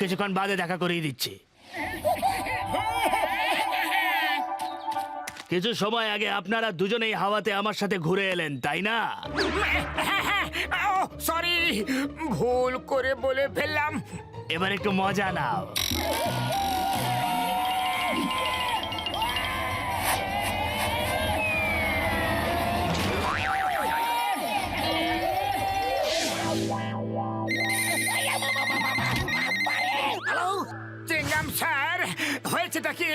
কিছুক্ষণ বাদে দেখা করিয়ে দিচ্ছি। কিছু সময় আগে আপনারা দুজনেই হাওয়াতে আমার সাথে ঘুরে এলেন, তাই না? সরি, ভুল করে বলে ফেললাম। এবার একটু মজা নাও। চিংগাম স্যার, হয়েছেটা কি?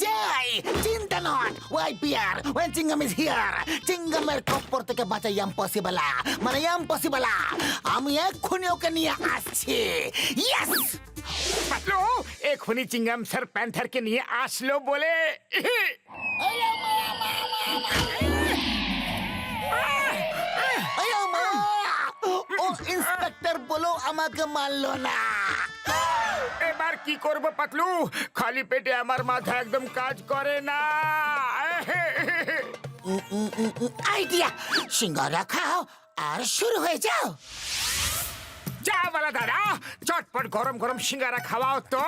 যাই, চিন্তা নট ওয়াইপিআর when চিঙ্গাম is here চিঙ্গামের কপ্পর থেকে বাঁচা ইম্পসিবল, মানে ইম্পসিবল। আমি এক্ষুনি ওকে নিয়ে আসছি। ইয়েস, পাতলু, এখনই চিংগাম স্যার প্যান্থারকে নিয়ে আসলো বলে ও ইন্সপেক্টর বলো আমাকে মারলো না। এবার কি করব পাতলু? খালি পেটে আমার মাথা একদম কাজ করে না। আইডিয়া, সিঙ্গারা খাও আর শুরু হয়ে যাও। যা বলা দাদা, চটপট গরম গরম সিঙ্গারা খাওয়াও তো।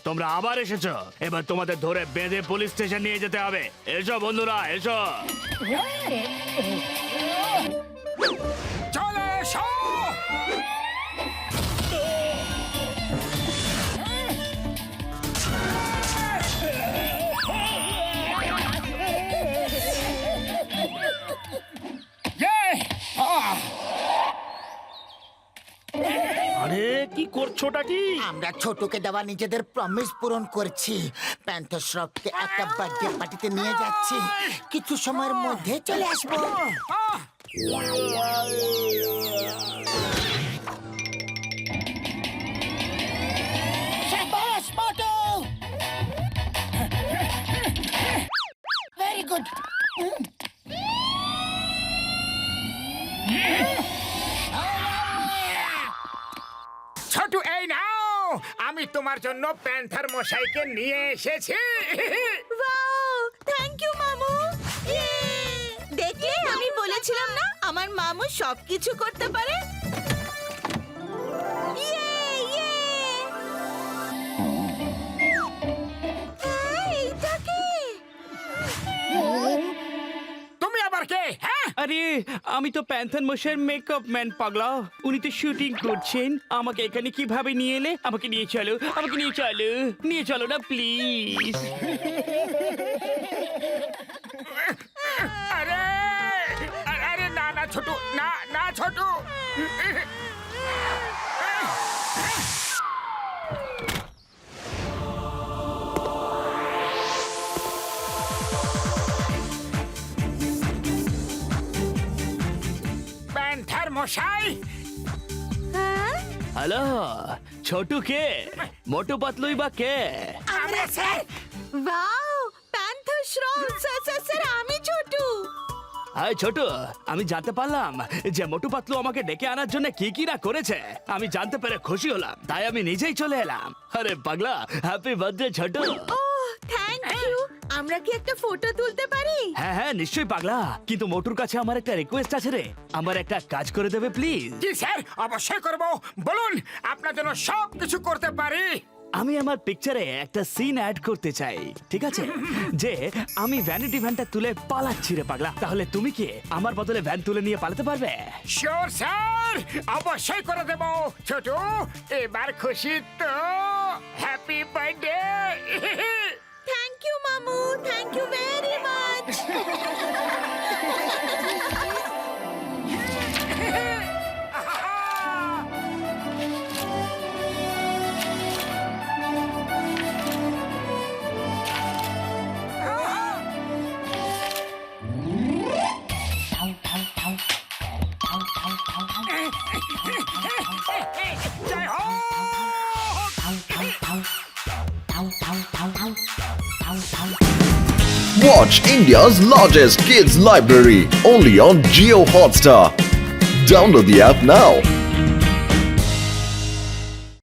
তোমরা আবার এসেছো। এবার তোমাদের ধরে বেঁধে পুলিশ স্টেশন নিয়ে যেতে হবে। এসো বন্ধুরা, এসো। চলে এসো। আরে কি করছোটা কি? আমরা ছোটকে দেওয়া নিজেদের প্রমিস পূরণ করছি। প্যান্থর শ্রফকে একটা বার্থডে পার্টিতে নিয়ে যাচ্ছি। কিছু সময়ের মধ্যে চলে আসবো। শাবাশ মোটু, ভেরি গুড। ছোটু, এই নাও, আমি তোমার জন্য প্যান্থার মশাইকে নিয়ে এসেছি। ওয়াও, থ্যাংক ইউ মামু। ইয়ে! দেখলে, আমি বলেছিলাম না আমার মামু সবকিছু করতে পারে। ইয়ে, ইয়ে! এইটা কি? তুমি আবার কে? হ্যাঁ, আরে আমি তো প্যান্থন মশাইয়ের মেকআপ ম্যান, পাগলা। উনি তো শুটিং করছেন। আমাকে এখানে কিভাবে নিয়ে এলে? আমাকে নিয়ে চলো, আমাকে নিয়ে চলো, নিয়ে চলো না প্লিজ। আরে আরে না না ছোটু, না না ছোটু। প্যান্থার মশাই, হ্যাঁ? হ্যালো, ছোটু কে? মোটু পাতলুই বা কে? আমরা স্যার। ওয়াও, প্যান্থার শ্রম। স্যার স্যার স্যার, আমি ছোটু। হাই ছোটু, আমি জানতে পারলাম যে মোটু পাতলু আমাকে ডেকে আনার জন্য কি কি না করেছে। আমি জানতে পেরে খুশি হলাম, তাই আমি নিজেই চলে এলাম। আরে পাগলা, হ্যাপি বার্থডে ছোটু। ও, থ্যাংক ইউ। আমরা কি একটা ফটো তুলতে পারি? হ্যাঁ হ্যাঁ নিশ্চয়ই পাগলা, কিন্তু মোটুর কাছে আমার একটা রিকোয়েস্ট আছে রে। আমার একটা কাজ করে দেবে প্লিজ? জি স্যার, অবশ্যই করব। বলুন, আপনার জন্য সব কিছু করতে পারি। আমি আমার পিকচারে একটা সিন অ্যাড করতে চাই, ঠিক আছে? যে আমি ভ্যানিটি ভ্যানটা তুলে পালাচ্ছি রে পাগলা। তাহলে তুমি কি আমার বদলে ভ্যান তুলে নিয়ে পালাতে পারবে? শিওর স্যার, অবশ্যই করে দেব। ছোটু, এবার খুশি তো? Happy birthday. থ্যাংক ইউ মামু, থ্যাংক ইউ ভেরি মাচ। জয় হোক। Watch India's largest kids library only on Geo Hotstar. Download the app now.